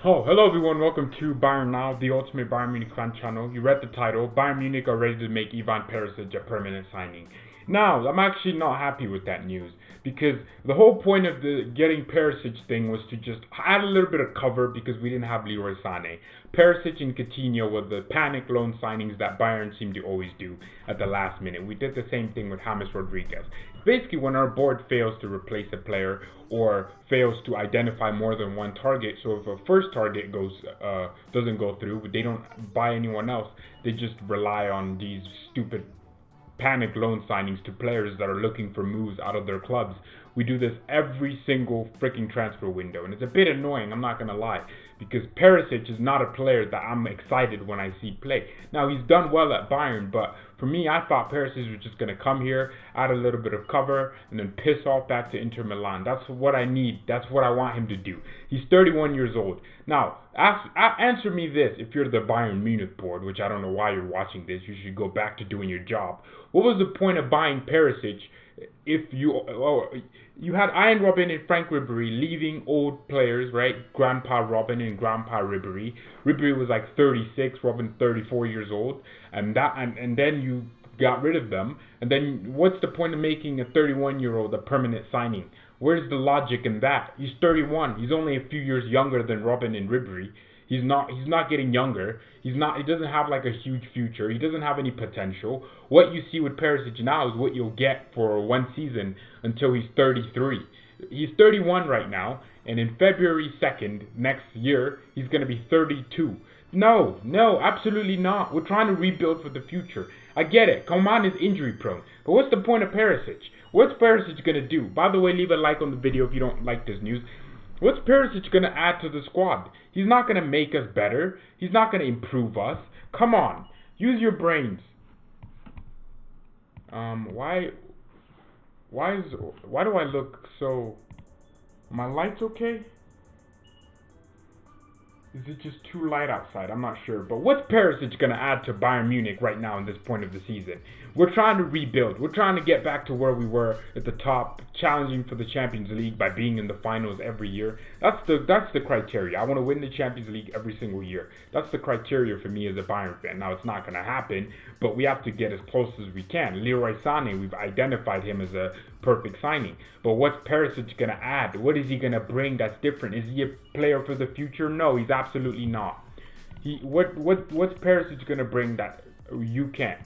Oh, hello everyone, welcome to Bayern Now, the ultimate Bayern Munich fan channel. You read the title, Bayern Munich are ready to make Ivan Perisic a permanent signing. Now, I'm actually not happy with that news, because the whole point of the getting Perisic thing was to just add a little bit of cover because we didn't have Leroy Sané. Perisic and Coutinho were the panic loan signings that Bayern seemed to always do at the last minute. We did the same thing with James Rodriguez. Basically, when our board fails to replace a player or fails to identify more than one target, so if a first target doesn't go through, they don't buy anyone else, they just rely on these stupid panic loan signings to players that are looking for moves out of their clubs. We do this every single freaking transfer window, and it's a bit annoying, I'm not gonna lie, because Perisic is not a player that I'm excited when I see play. Now, he's done well at Bayern, but for me, I thought Perisic was just gonna come here, add a little bit of cover, and then piss off back to Inter Milan. That's what I need. That's what I want him to do. He's 31 years old. Now, answer me this: if you're the Bayern Munich board, which I don't know why you're watching this, you should go back to doing your job. What was the point of buying Perisic if you had Ian Robben and Frank Ribery leaving old players, right? Grandpa Robben and Grandpa Ribery. Ribery was like 36, Robben 34 years old, and then you got rid of them. And then what's the point of making a 31-year-old a permanent signing? Where's the logic in that? He's 31. He's only a few years younger than Robben and Ribery. He's not getting younger. He doesn't have like a huge future. He doesn't have any potential. What you see with Perisic now is what you'll get for one season until he's 33. He's 31 right now, and in February 2nd next year, he's going to be 32. No, absolutely not. We're trying to rebuild for the future. I get it. Coman is injury prone. But what's the point of Perisic? What's Perisic going to do? By the way, leave a like on the video if you don't like this news. What's Perisic going to add to the squad? He's not going to make us better. He's not going to improve us. Come on. Use your brains. Why do I look so... Are my lights okay? Is it just too light outside? I'm not sure. But what's Perisic going to add to Bayern Munich right now in this point of the season? We're trying to rebuild. We're trying to get back to where we were at the top, challenging for the Champions League by being in the finals every year. That's the criteria. I want to win the Champions League every single year. That's the criteria for me as a Bayern fan. Now, it's not going to happen, but we have to get as close as we can. Leroy Sané, we've identified him as a perfect signing. But what's Perisic going to add? What is he going to bring that's different? Is he a player for the future? No, he's absolutely not. What's Perisic going to bring that you can't?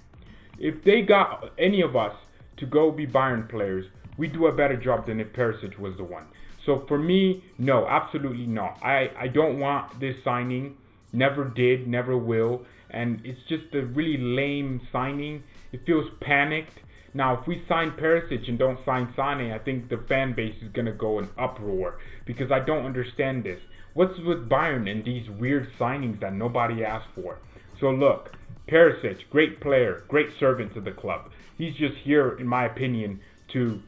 If they got any of us to go be Bayern players, we do a better job than if Perisic was the one. So for me, no, absolutely not. I don't want this signing. Never did, never will. And it's just a really lame signing. It feels panicked. Now, if we sign Perisic and don't sign Sané, I think the fan base is going to go in uproar, because I don't understand this. What's with Bayern and these weird signings that nobody asked for? So look, Perisic, great player, great servant to the club. He's just here, in my opinion, to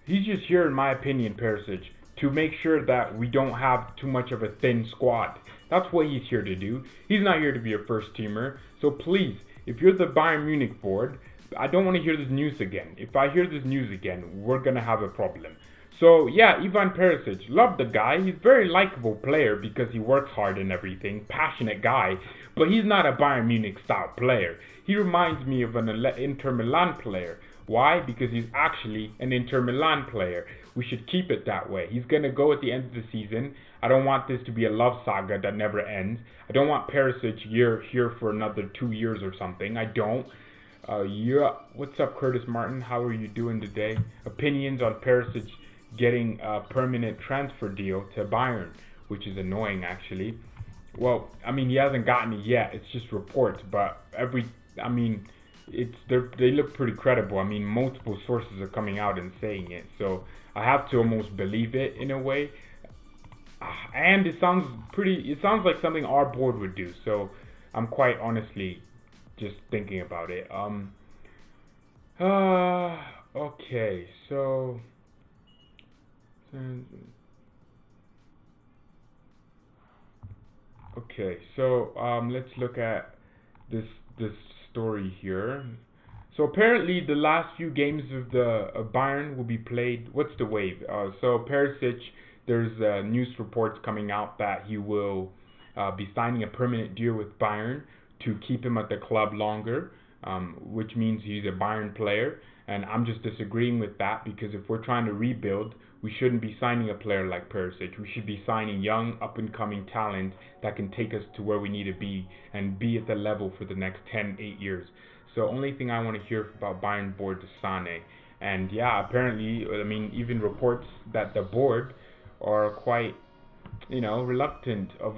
Perisic, to make sure that we don't have too much of a thin squad. That's what he's here to do. He's not here to be a first teamer. So please, if you're the Bayern Munich board, I don't want to hear this news again. If I hear this news again, we're going to have a problem. So yeah, Ivan Perisic, love the guy. He's a very likable player because he works hard and everything. Passionate guy, but he's not a Bayern Munich style player. He reminds me of an Inter Milan player. Why? Because he's actually an Inter Milan player. We should keep it that way. He's going to go at the end of the season. I don't want this to be a love saga that never ends. I don't want Perisic here for another 2 years or something. I don't. Yeah. What's up, Curtis Martin? How are you doing today? Opinions on Perisic getting a permanent transfer deal to Bayern, which is annoying actually. Well, I mean, he hasn't gotten it yet. It's just reports, but they look pretty credible. I mean, multiple sources are coming out and saying it, so I have to almost believe it in a way. And it sounds like something our board would do. So I'm quite honestly just thinking about it. Okay, so let's look at this story here. So apparently the last few games of the Bayern will be played. What's the wave? So Perisic, there's news reports coming out that he will be signing a permanent deal with Bayern to keep him at the club longer, which means he's a Bayern player. And I'm just disagreeing with that, because if we're trying to rebuild, we shouldn't be signing a player like Perisic. We should be signing young, up-and-coming talent that can take us to where we need to be and be at the level for the next 8 years. So only thing I want to hear about Bayern board is Sane. And yeah, apparently, I mean, even reports that the board are quite, reluctant of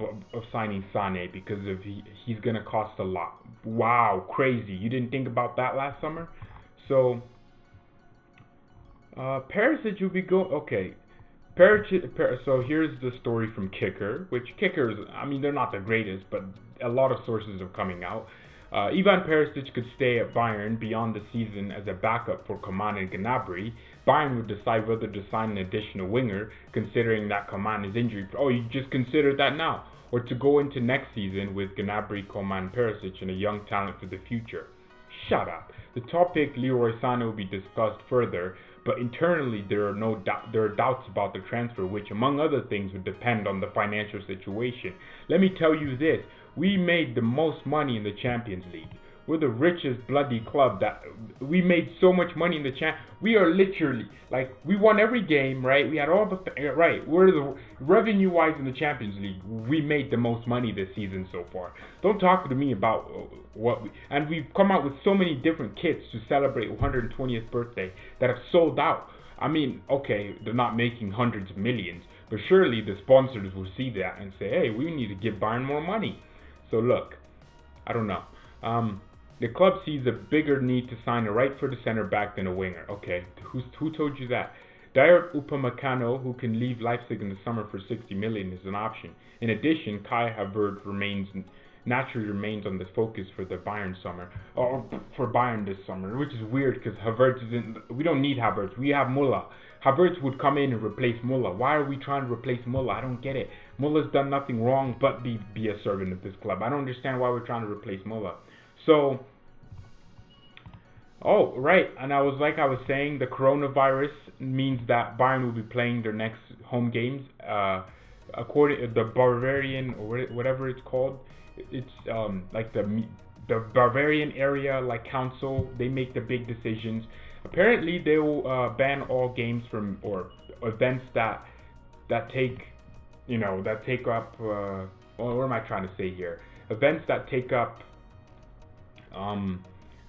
signing Sane because of he's going to cost a lot. Wow, crazy. You didn't think about that last summer? So Perisic will be okay. So here's the story from Kicker, which Kickers, I mean, they're not the greatest, but a lot of sources are coming out. Ivan Perisic could stay at Bayern beyond the season as a backup for Coman and Gnabry. Bayern would decide whether to sign an additional winger, considering that Coman is injured. Oh, you just considered that now? Or to go into next season with Gnabry, Coman, Perisic, and a young talent for the future. Shut up. The topic Leroy Sané will be discussed further, but internally there are doubts about the transfer, which among other things would depend on the financial situation. Let me tell you this, we made the most money in the Champions League. We're the richest bloody club that we made so much money in the we are literally we won every game, right? We had all the we're the revenue wise in the Champions League. We made the most money this season so far. Don't talk to me about and we've come out with so many different kits to celebrate 120th birthday that have sold out. I mean, okay, they're not making hundreds of millions, but surely the sponsors will see that and say, hey, we need to give Bayern more money. So look, I don't know. The club sees a bigger need to sign a right-footed center back than a winger. Okay, who told you that? Dayot Upamecano, who can leave Leipzig in the summer for 60 million, is an option. In addition, Kai Havertz naturally remains on the focus for the Bayern summer, or for Bayern this summer, which is weird because Havertz isn't. We don't need Havertz. We have Müller. Havertz would come in and replace Müller. Why are we trying to replace Müller? I don't get it. Müller's done nothing wrong but be a servant of this club. I don't understand why we're trying to replace Müller. So, and I was saying, the coronavirus means that Bayern will be playing their next home games. According to the Bavarian, or whatever it's called, it's the Bavarian area council. They make the big decisions. Apparently, they will ban all games from or events that take up. What am I trying to say here? Events that take up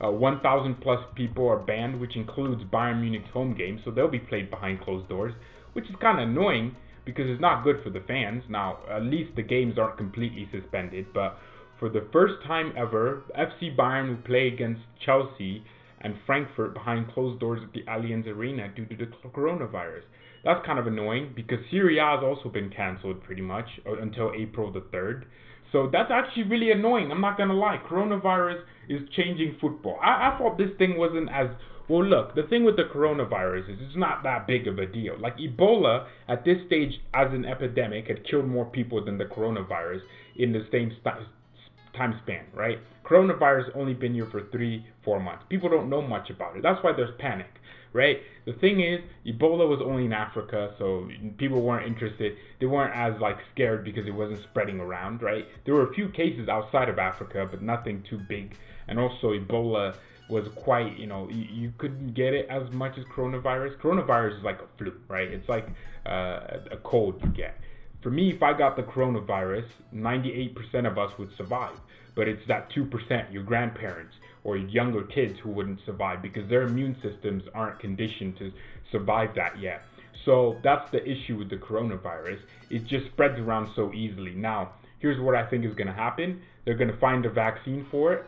1,000 plus people are banned, which includes Bayern Munich's home games, so they'll be played behind closed doors, which is kind of annoying because it's not good for the fans. Now, at least the games aren't completely suspended, but for the first time ever, FC Bayern will play against Chelsea and Frankfurt behind closed doors at the Allianz Arena due to the coronavirus. That's kind of annoying because Serie A has also been cancelled pretty much until April the 3rd. So that's actually really annoying. I'm not going to lie. Coronavirus is changing football. I thought this thing wasn't as... Well, look, the thing with the coronavirus is it's not that big of a deal. Like Ebola, at this stage as an epidemic, had killed more people than the coronavirus in the same time span, right? Coronavirus only been here for 3-4 months. People don't know much about it. That's why there's panic, right? The thing is, Ebola was only in Africa, so people weren't interested. They weren't as scared because it wasn't spreading around, right? There were a few cases outside of Africa, but nothing too big. And also Ebola was quite, you couldn't get it as much as coronavirus. Coronavirus is like a flu, right? It's like a cold you get. For me, if I got the coronavirus, 98% of us would survive. But it's that 2%, your grandparents or younger kids, who wouldn't survive because their immune systems aren't conditioned to survive that yet. So that's the issue with the coronavirus. It just spreads around so easily. Now, here's what I think is going to happen. They're going to find a vaccine for it,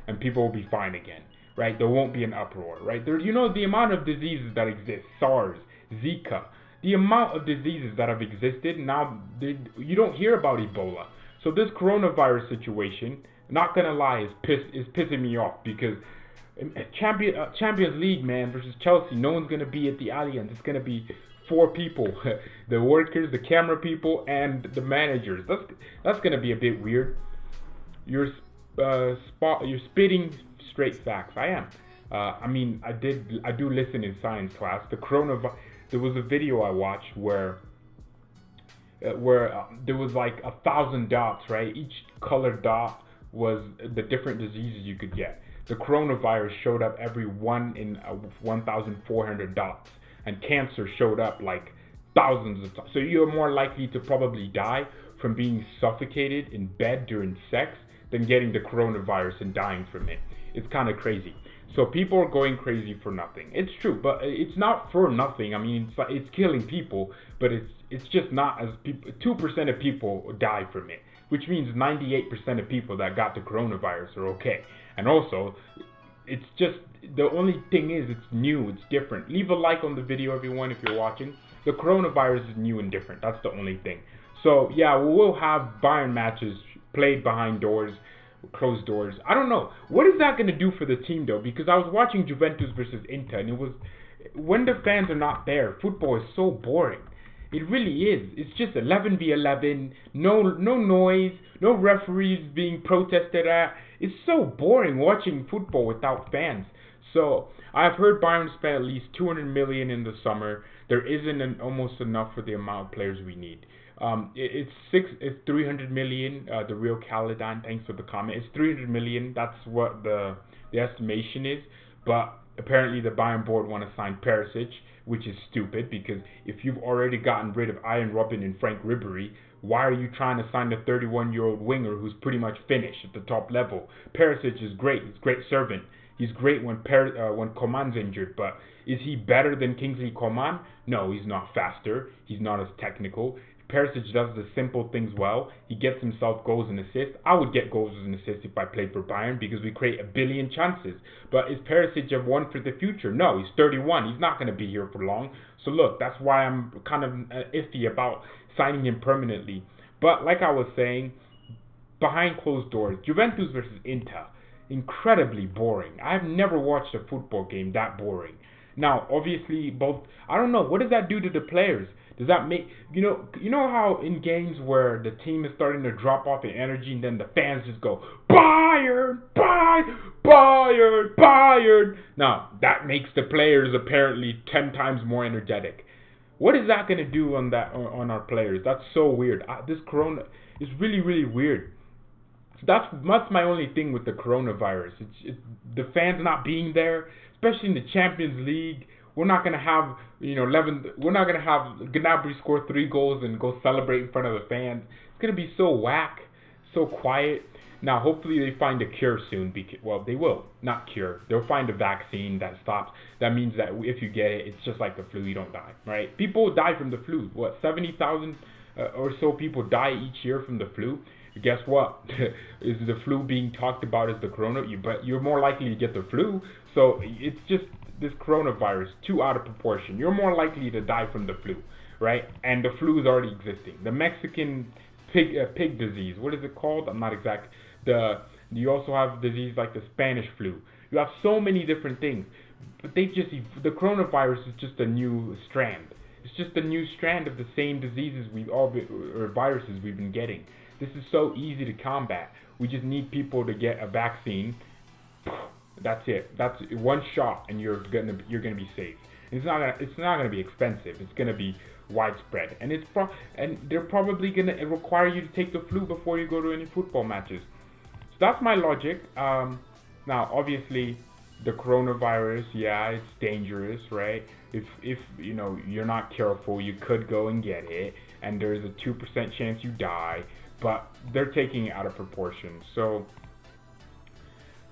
and people will be fine again, right? There won't be an uproar, right? The amount of diseases that exist, SARS, Zika, the amount of diseases that have existed, now you don't hear about Ebola. So this coronavirus situation, not gonna lie, is pissing me off because Champions League, man, versus Chelsea, no one's gonna be at the Allianz. It's gonna be 4 people, the workers, the camera people, and the managers. That's gonna be a bit weird. You're spitting straight facts. I am. I mean, I do listen in science class. There was a video I watched where there was like 1,000 dots, right? Each colored dot was the different diseases you could get. The coronavirus showed up every 1,400 dots, and cancer showed up like thousands of times. So you're more likely to probably die from being suffocated in bed during sex than getting the coronavirus and dying from it. It's kind of crazy. So people are going crazy for nothing. It's true, but it's not for nothing. I mean, it's killing people, but it's just not as people. 2% of people die from it, which means 98% of people that got the coronavirus are okay. And also, it's just the only thing is it's new, it's different. Leave a like on the video, everyone, if you're watching. The coronavirus is new and different. That's the only thing. So yeah, we will have Bayern matches played behind doors, closed doors. I don't know. What is that going to do for the team though? Because I was watching Juventus versus Inter, and it was when the fans are not there, football is so boring. It really is. It's just 11v11, no noise, no referees being protested at. It's so boring watching football without fans. So I've heard Bayern spent at least 200 million in the summer. There isn't almost enough for the amount of players we need. It's 300 million. The real Caledon, thanks for the comment. It's 300 million. That's what the estimation is. But apparently the Bayern board want to sign Perisic, which is stupid because if you've already gotten rid of Ian Robben and Frank Ribery, why are you trying to sign a 31-year-old winger who's pretty much finished at the top level? Perisic is great. He's a great servant. He's great when Coman's injured, but is he better than Kingsley Coman? No, he's not faster. He's not as technical. Perisic does the simple things well. He gets himself goals and assists. I would get goals and assists if I played for Bayern because we create a billion chances. But is Perisic a one for the future? No, he's 31. He's not going to be here for long. So look, that's why I'm kind of iffy about signing him permanently. But like I was saying, behind closed doors, Juventus versus Inter, incredibly boring. I've never watched a football game that boring. Now, obviously, I don't know, what does that do to the players? Does that make, you know how in games where the team is starting to drop off in energy and then the fans just go, Bayern, Bayern, Bayern. Now, that makes the players apparently 10 times more energetic. What is that going to do on our players? That's so weird. This corona is really, really weird. So that's my only thing with the coronavirus. It's the fans not being there, especially in the Champions League. We're not gonna have, we're not gonna have Gnabry score 3 goals and go celebrate in front of the fans. It's gonna be so whack, so quiet. Now, hopefully they find a cure soon. Well, they will, not cure. They'll find a vaccine that stops. That means that if you get it, it's just like the flu. You don't die, right? People die from the flu. 70,000 or so people die each year from the flu. Guess what? Is the flu being talked about as the corona? But you're more likely to get the flu. So it's just this coronavirus, too out of proportion. You're more likely to die from the flu, right? And the flu is already existing. The Mexican pig disease, what is it called? I'm not exact. You also have disease like the Spanish flu. You have so many different things. But the coronavirus is just a new strand. It's just a new strand of the same diseases or viruses we've been getting. This is so easy to combat. We just need people to get a vaccine. That's it. That's one shot, and you're gonna be safe. It's not gonna be expensive. It's gonna be widespread, and they're probably gonna require you to take the flu before you go to any football matches. So that's my logic. Now, obviously, the coronavirus, yeah, it's dangerous, right? If you're not careful, you could go and get it, and there's a 2% chance you die. But they're taking it out of proportion. So,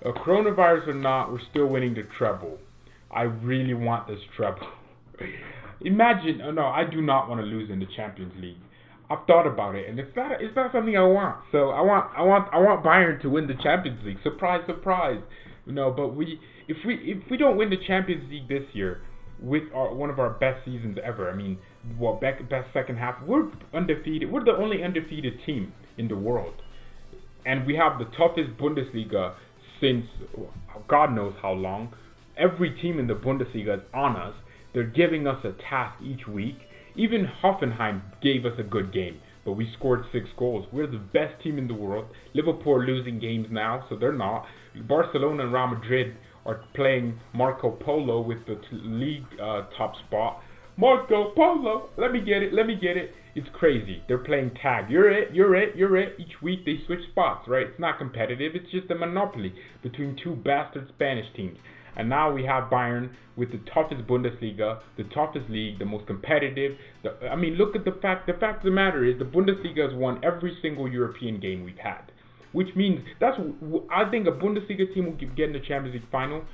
coronavirus or not, we're still winning the treble. I really want this treble. Imagine, no, I do not want to lose in the Champions League. I've thought about it, and it's not something I want. So I want Bayern to win the Champions League. Surprise, surprise. But if we don't win the Champions League this year, with one of our best seasons ever. I mean, best second half. We're undefeated. We're the only undefeated team in the world. And we have the toughest Bundesliga since God knows how long. Every team in the Bundesliga is on us. They're giving us a task each week. Even Hoffenheim gave us a good game, but we scored 6 goals. We're the best team in the world. Liverpool are losing games now, so they're not. Barcelona and Real Madrid are playing Marco Polo with the league top spot. Marco Polo, let me get it. It's crazy. They're playing tag. You're it. Each week they switch spots, right? It's not competitive. It's just a monopoly between two bastard Spanish teams. And now we have Bayern with the toughest Bundesliga, the toughest league, the most competitive. Look at the fact. The fact of the matter is the Bundesliga has won every single European game we've had, which means I think a Bundesliga team will get in the Champions League final.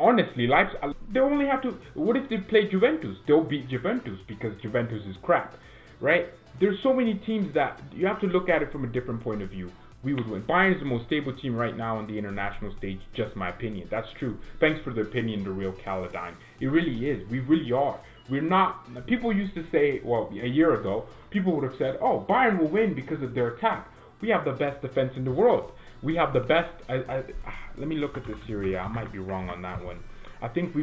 Honestly, Leipzig, they only have to. What if they play Juventus? They'll beat Juventus because Juventus is crap, right? There's so many teams that you have to look at it from a different point of view. We would win. Bayern is the most stable team right now on the international stage. Just my opinion. That's true. Thanks for the opinion, the real Caladine. It really is. We really are. We're not. People used to say, well, a year ago, people would have said, "Oh, Bayern will win because of their attack." We have the best defense in the world. We have the best. Let me look at the Serie A. I might be wrong on that one. I think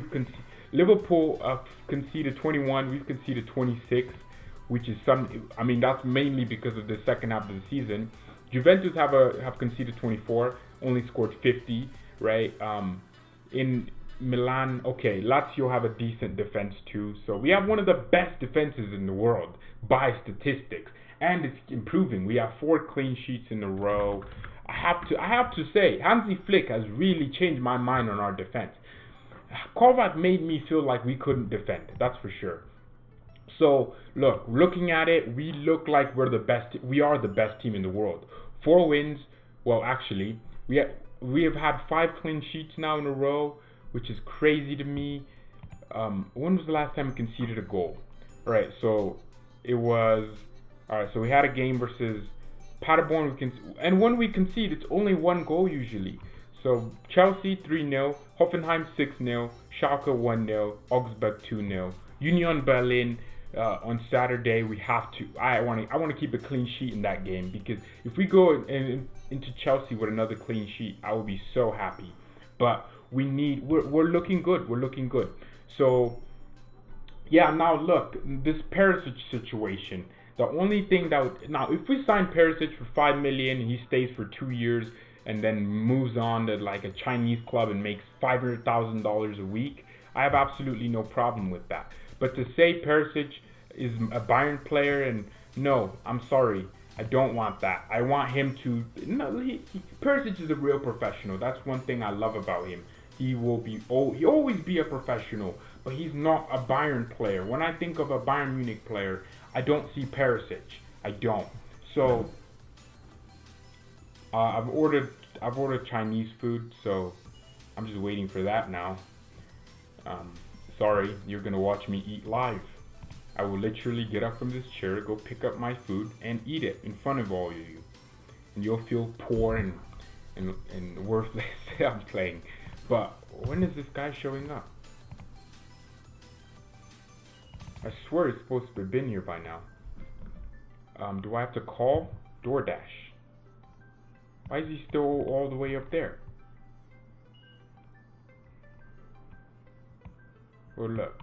Liverpool conceded 21. We've conceded 26, which is that's mainly because of the second half of the season. Juventus have conceded 24, only scored 50, right? In Milan, okay, Lazio have a decent defense too. So we have one of the best defenses in the world by statistics, and it's improving. We have 4 clean sheets in a row. I have to say, Hansi Flick has really changed my mind on our defense. Kovac made me feel like we couldn't defend. That's for sure. So looking at it, we look like we're the best. We are the best team in the world. 4 wins. Well, actually, we have had 5 clean sheets now in a row, which is crazy to me. When was the last time we conceded a goal? All right, so it was. All right, so we had a game versus Paderborn. And when we concede, it's only 1 goal usually. So Chelsea 3-0, Hoffenheim 6-0, Schalke 1-0, Augsburg 2-0. Union Berlin on Saturday. We have to. I want to keep a clean sheet in that game, because if we go into Chelsea with another clean sheet, I will be so happy. But we're looking good. We're looking good. So yeah, now look, this Perisic situation. The only thing now, if we sign Perisic for 5 million and he stays for 2 years and then moves on to like a Chinese club and makes $500,000 a week, I have absolutely no problem with that. But to say Perisic is a Bayern player, and no, I'm sorry, I don't want that. I want him to. No, Perisic is a real professional. That's one thing I love about him. He will always be a professional, but he's not a Bayern player. When I think of a Bayern Munich player, I don't see Perisic. I don't. So I've ordered Chinese food, so I'm just waiting for that now. Sorry, you're gonna watch me eat live. I will literally get up from this chair, go pick up my food, and eat it in front of all of you, and you'll feel poor and worthless. I'm playing. But when is this guy showing up? I swear he's supposed to have been here by now. Do I have to call DoorDash? Why is he still all the way up there? Oh, look.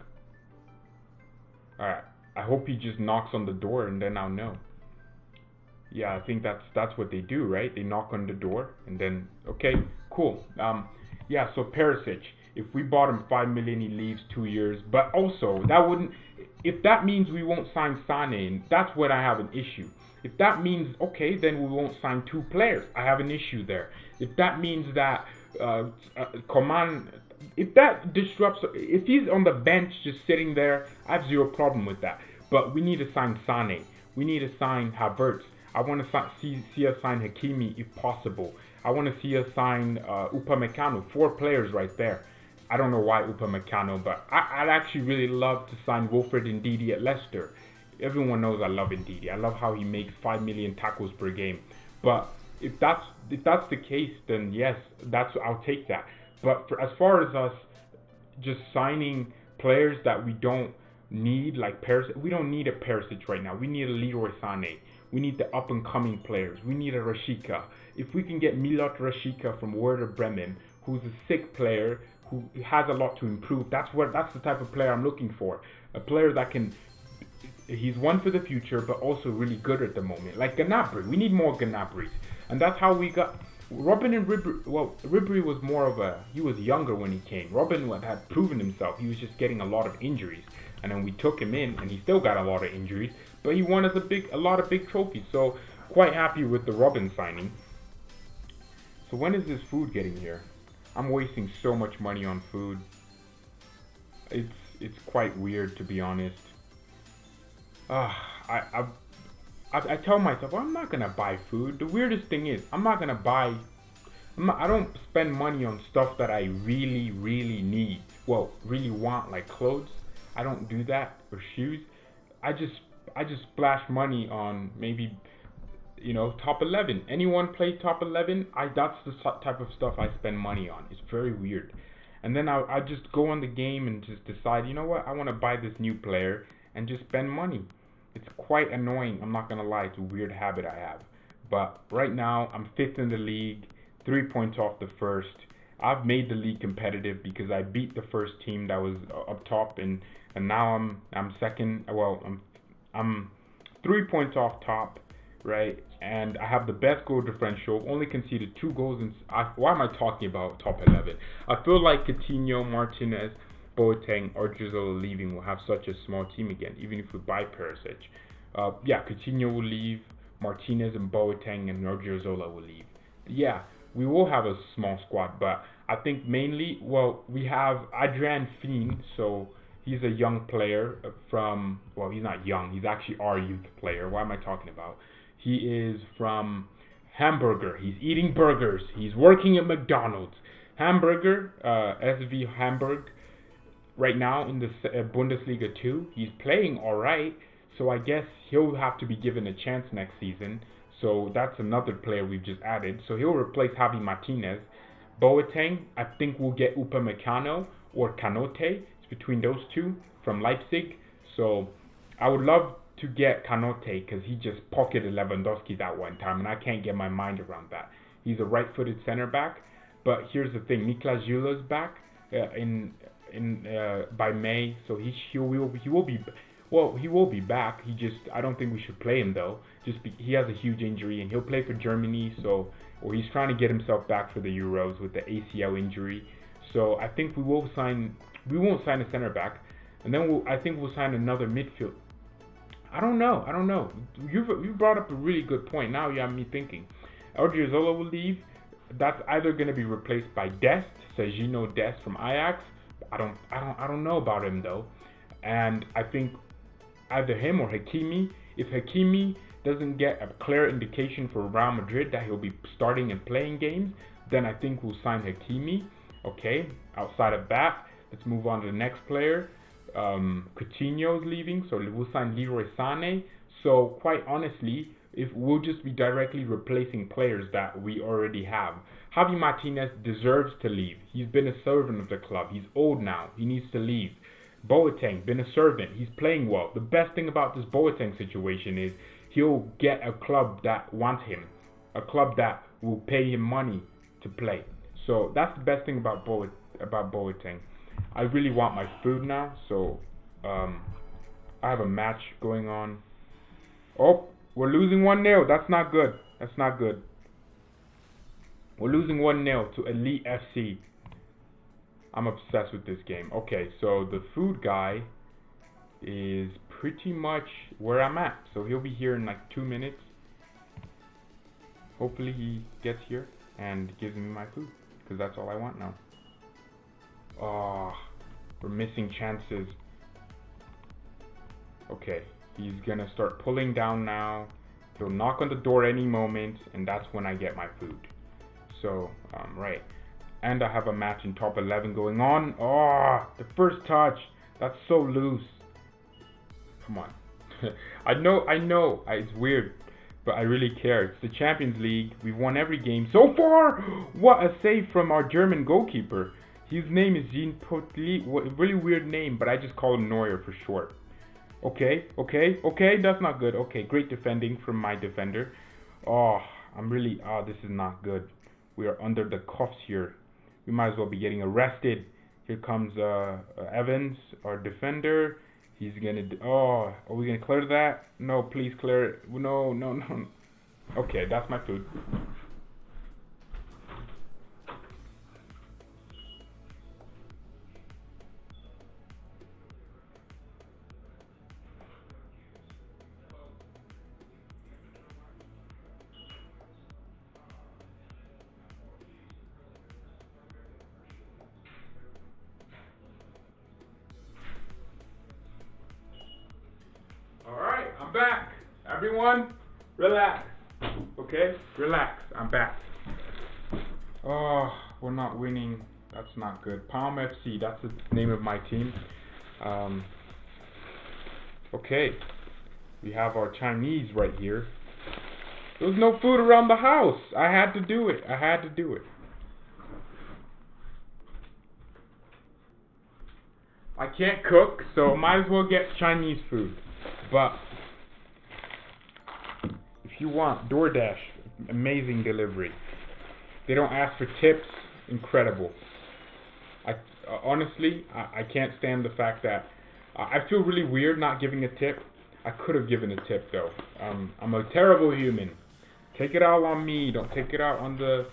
Alright. I hope he just knocks on the door and then I'll know. Yeah, I think that's what they do, right? They knock on the door and then, okay, cool. Yeah, so Perisic, if we bought him 5 million, he leaves 2 years. But also, if that means we won't sign Sane, that's when I have an issue. If that means, okay, then we won't sign 2 players, I have an issue there. If that means that Coman, if that disrupts, if he's on the bench just sitting there, I have zero problem with that. But we need to sign Sane. We need to sign Havertz. I want to see us sign Hakimi if possible. I want to see us sign Upamecano. 4 players right there. I don't know why Upamecano, but I'd actually really love to sign Wilfred Ndidi at Leicester. Everyone knows I love Ndidi. I love how he makes 5 million tackles per game. But if that's the case, then yes, I'll take that. But as far as us just signing players that we don't need, like Perisic, we don't need a Perisic right now. We need a Leroy Sané. We need the up-and-coming players. We need a Rashica. If we can get Milot Rashica from Werder Bremen, who's a sick player, who has a lot to improve, that's the type of player I'm looking for. A player that can, he's one for the future, but also really good at the moment. Like Gnabry. We need more Gnabry's. And that's how we got Robin and Ribery, well, Ribery was more of a, he was younger when he came. Robin had proven himself. He was just getting a lot of injuries. And then we took him in, and he still got a lot of injuries. But he won us a lot of big trophies. So, quite happy with the Robin signing. So when is this food getting here? I'm wasting so much money on food. It's quite weird, to be honest. I tell myself, well, I'm not gonna buy food. The weirdest thing is, I don't spend money on stuff that I really, really need. Well, really want, like clothes. I don't do that, or shoes. I just splash money on maybe, top 11. Anyone play top 11? That's the type of stuff I spend money on. It's very weird. And then I just go on the game and just decide, you know what, I want to buy this new player and just spend money. It's quite annoying, I'm not going to lie, it's a weird habit I have. But right now, I'm 5th in the league, 3 points off the first. I've made the league competitive because I beat the first team that was up top, and now I'm second. Well, I'm 3 points off top, right? And I have the best goal differential. Only conceded 2 goals. Why am I talking about top 11? I feel like Coutinho, Martinez, Boateng, or Odriozola leaving will have such a small team again, even if we buy Perisic. Yeah, Coutinho will leave, Martinez and Boateng and Odriozola will leave. Yeah, we will have a small squad, but I think mainly, well, we have Adrian Fien, so he's a young player from, well, he's not young, he's actually our youth player. What am I talking about? He is from Hamburger. He's eating burgers. He's working at McDonald's. Hamburger, SV Hamburg. Right now in the Bundesliga 2, he's playing alright, so I guess he'll have to be given a chance next season. So that's another player we've just added. So he'll replace Javi Martinez. Boateng, I think we'll get Upamecano or Canote. It's between those two from Leipzig. So I would love to get Canote because he just pocketed Lewandowski that one time, and I can't get my mind around that. He's a right-footed center back, but here's the thing: Niklas Süle's back by May, so he will be back. I don't think we should play him though. He has a huge injury and he'll play for Germany, or he's trying to get himself back for the Euros with the ACL injury. So I think we won't sign a center back, and then I think we'll sign another midfield. I don't know. You brought up a really good point. Now you have me thinking. Odriozola will leave. That's either going to be replaced by Dest, Serginho Dest from Ajax. I don't know about him though, and I think either him or Hakimi. If Hakimi doesn't get a clear indication for Real Madrid that he'll be starting and playing games, then I think we'll sign Hakimi. Okay. Outside of that, let's move on to the next player. Coutinho's leaving, so we'll sign Leroy Sané. So quite honestly, if we'll just be directly replacing players that we already have. Javi Martinez deserves to leave. He's been a servant of the club. He's old now. He needs to leave. Boateng, been a servant. He's playing well. The best thing about this Boateng situation is he'll get a club that wants him. A club that will pay him money to play. So that's the best thing about Boateng. I really want my food now, so I have a match going on. Oh, we're losing 1-0. That's not good. We're losing 1-0 to Elite FC. I'm obsessed with this game. Okay, so the food guy is pretty much where I'm at. So he'll be here in like 2 minutes. Hopefully he gets here and gives me my food, because that's all I want now. Oh, we're missing chances. Okay, he's gonna start pulling down now. He'll knock on the door any moment, and that's when I get my food. So, right. And I have a match in top 11 going on. Oh, the first touch. That's so loose. Come on. I know. It's weird, but I really care. It's the Champions League. We've won every game so far. What a save from our German goalkeeper. His name is Jean Potli. Really weird name, but I just call him Neuer for short. Okay. That's not good. Okay, great defending from my defender. This is not good. We are under the cuffs here. We might as well be getting arrested. Here comes Evans, our defender. He's gonna. Are we gonna clear that? No, please clear it. No. Okay, that's my food. everyone, relax. Okay, relax. I'm back. Oh, we're not winning. That's not good. Palm FC. That's the name of my team. Okay, we have our Chinese right here. There was no food around the house. I had to do it. I can't cook, so might as well get Chinese food. But if you want DoorDash, amazing delivery. They don't ask for tips. Incredible. Honestly, I can't stand the fact that I feel really weird not giving a tip. I could have given a tip though. I'm a terrible human. Take it out on me. Don't take it out on the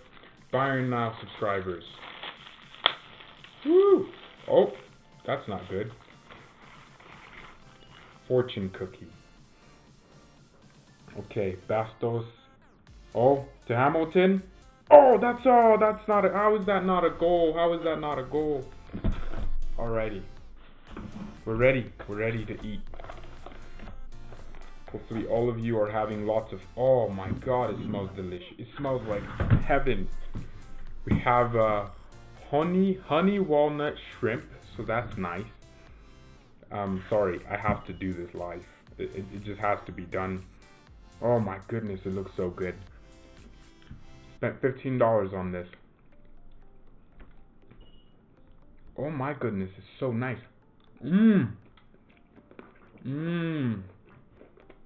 Bayern Now subscribers. Woo! Oh, that's not good. Fortune cookie. Okay, Bastos. Oh, to Hamilton. Oh, that's not a, how is that not a goal? Alrighty. We're ready to eat. Hopefully all of you are having lots of, oh my god, it smells delicious. It smells like heaven. We have honey walnut shrimp, so that's nice. Sorry, I have to do this live. It just has to be done. Oh my goodness, it looks so good. Spent $15 on this. Oh my goodness, it's so nice.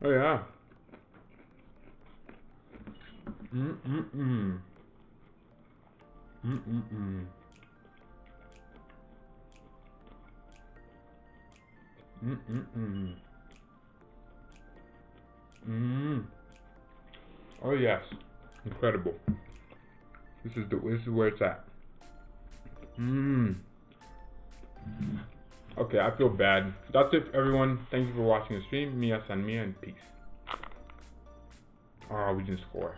Oh yeah. Oh yes, incredible. This is where it's at. Okay, I feel bad. That's it, everyone. Thank you for watching the stream. Mia San Mia, and peace. Oh, we didn't score.